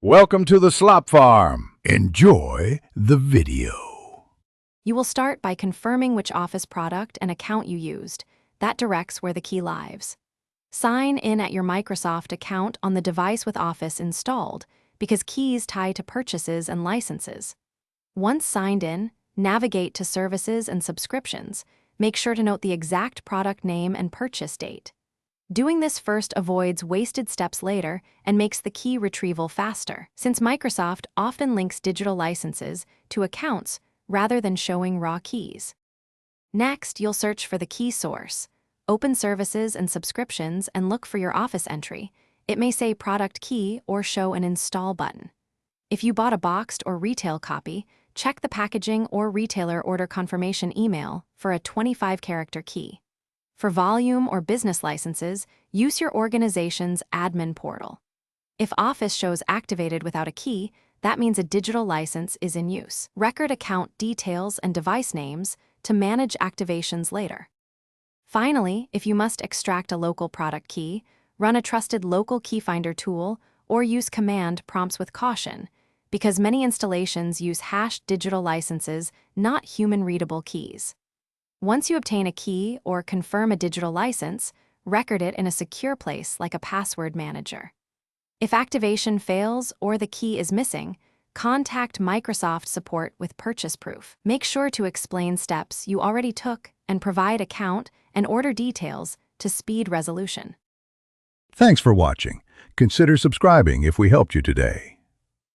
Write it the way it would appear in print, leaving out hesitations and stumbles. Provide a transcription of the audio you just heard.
Welcome to the Slop Farm. Enjoy the video. You will start by confirming which Office product and account you used. That directs where the key lives. Sign in at your Microsoft account on the device with Office installed, because keys tie to purchases and licenses. Once signed in, navigate to Services and Subscriptions. Make sure to note the exact product name and purchase date. Doing this first avoids wasted steps later and makes the key retrieval faster, since Microsoft often links digital licenses to accounts rather than showing raw keys. Next, you'll search for the key source. Open Services and Subscriptions and look for your Office entry. It may say Product Key or show an Install button. If you bought a boxed or retail copy, check the packaging or retailer order confirmation email for a 25-character key. For volume or business licenses, use your organization's admin portal. If Office shows activated without a key, that means a digital license is in use. Record account details and device names to manage activations later. Finally, if you must extract a local product key, run a trusted local key finder tool or use command prompts with caution, because many installations use hashed digital licenses, not human-readable keys. Once you obtain a key or confirm a digital license, record it in a secure place like a password manager. If activation fails or the key is missing, contact Microsoft support with purchase proof. Make sure to explain steps you already took and provide account and order details to speed resolution. Thanks for watching. Consider subscribing if we helped you today.